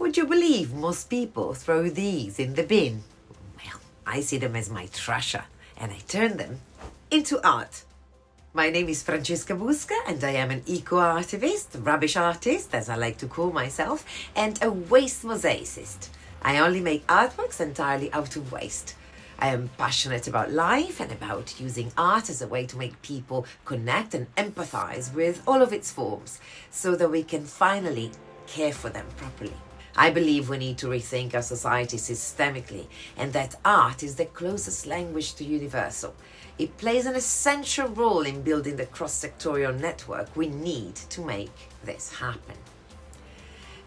Would you believe most people throw these in the bin? Well, I see them as my Trashure, and I turn them into art. My name is Francesca Busca, and I am an eco-artivist, rubbish artist, as I like to call myself, and a waste mosaicist. I only make artworks entirely out of waste. I am passionate about life and about using art as a way to make people connect and empathize with all of its forms, so that we can finally care for them properly. I believe we need to rethink our society systemically, and that art is the closest language to universal. It plays an essential role in building the cross-sectorial network we need to make this happen.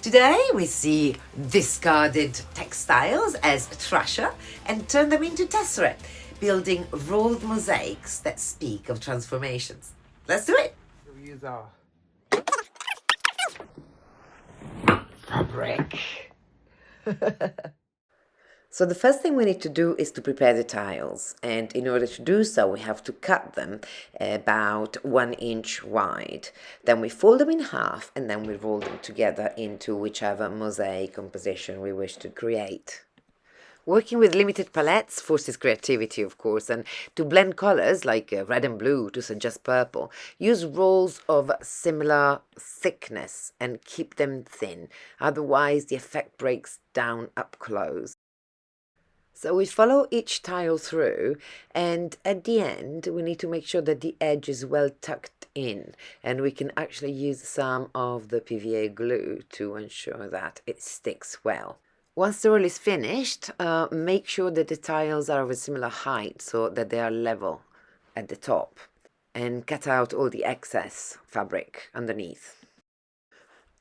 Today we see discarded textiles as Trashure and turn them into Tesserate, building rolled mosaics that speak of transformations. Let's do it! We use our fabric. So the first thing we need to do is to prepare the tiles, and in order to do so we have to cut them about 1 inch wide. Then we fold them in half and then we roll them together into whichever mosaic composition we wish to create. Working with limited palettes forces creativity, of course, and to blend colors like red and blue to suggest purple, use rolls of similar thickness and keep them thin, otherwise the effect breaks down up close. So we follow each tile through, and at the end we need to make sure that the edge is well tucked in, and we can actually use some of the PVA glue to ensure that it sticks well. Once the roll is finished, make sure that the tiles are of a similar height so that they are level at the top, and cut out all the excess fabric underneath.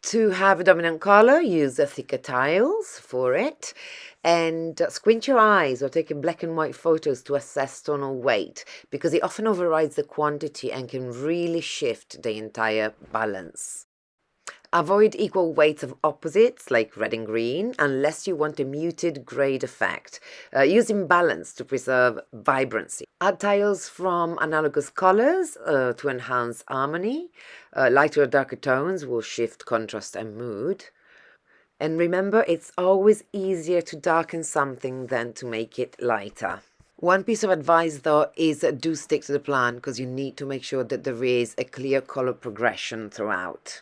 To have a dominant color, use thicker tiles for it, and squint your eyes or take black and white photos to assess tonal weight, because it often overrides the quantity and can really shift the entire balance. Avoid equal weights of opposites like red and green unless you want a muted grade effect. Use imbalance to preserve vibrancy. Add tiles from analogous colors to enhance harmony. Lighter or darker tones will shift contrast and mood. And remember, it's always easier to darken something than to make it lighter. One piece of advice though is do stick to the plan, because you need to make sure that there is a clear color progression throughout.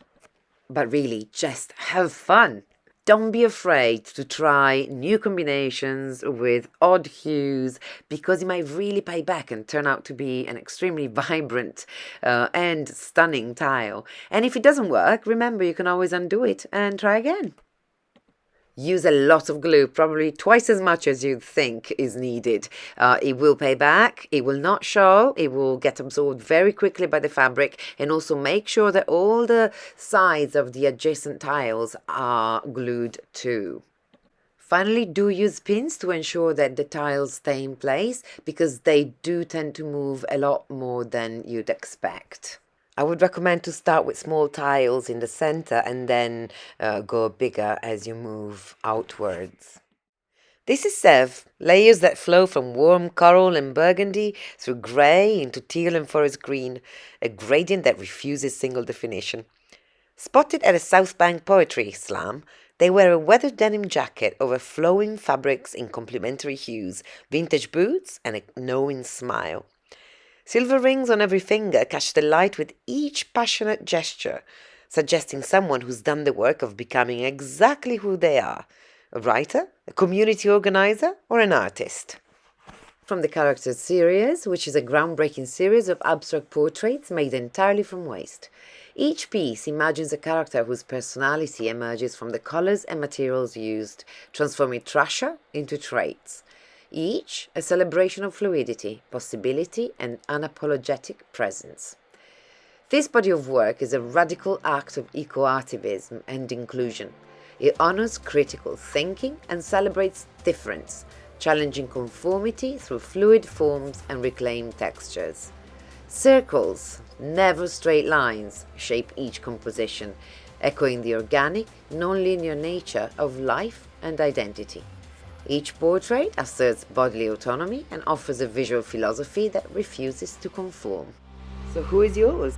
But really, just have fun. Don't be afraid to try new combinations with odd hues, because it might really pay back and turn out to be an extremely vibrant and stunning tile. And if it doesn't work, remember you can always undo it and try again. Use a lot of glue, probably twice as much as you think is needed. It will pay back, it will not show, it will get absorbed very quickly by the fabric, and also make sure that all the sides of the adjacent tiles are glued too. Finally, do use pins to ensure that the tiles stay in place, because they do tend to move a lot more than you'd expect. I would recommend to start with small tiles in the center and then go bigger as you move outwards. This is Sève, layers that flow from warm coral and burgundy through grey into teal and forest green, a gradient that refuses single definition. Spotted at a South Bank poetry slam, they wear a weathered denim jacket over flowing fabrics in complementary hues, vintage boots and a knowing smile. Silver rings on every finger catch the light with each passionate gesture, suggesting someone who's done the work of becoming exactly who they are: a writer, a community organizer, or an artist. From the Characters series, which is a groundbreaking series of abstract portraits made entirely from waste. Each piece imagines a character whose personality emerges from the colors and materials used, transforming Trashure into traits. Each a celebration of fluidity, possibility, and unapologetic presence. This body of work is a radical act of eco-artivism and inclusion. It honors critical thinking and celebrates difference, challenging conformity through fluid forms and reclaimed textures. Circles, never straight lines, shape each composition, echoing the organic, non-linear nature of life and identity. Each portrait asserts bodily autonomy and offers a visual philosophy that refuses to conform. So who is yours?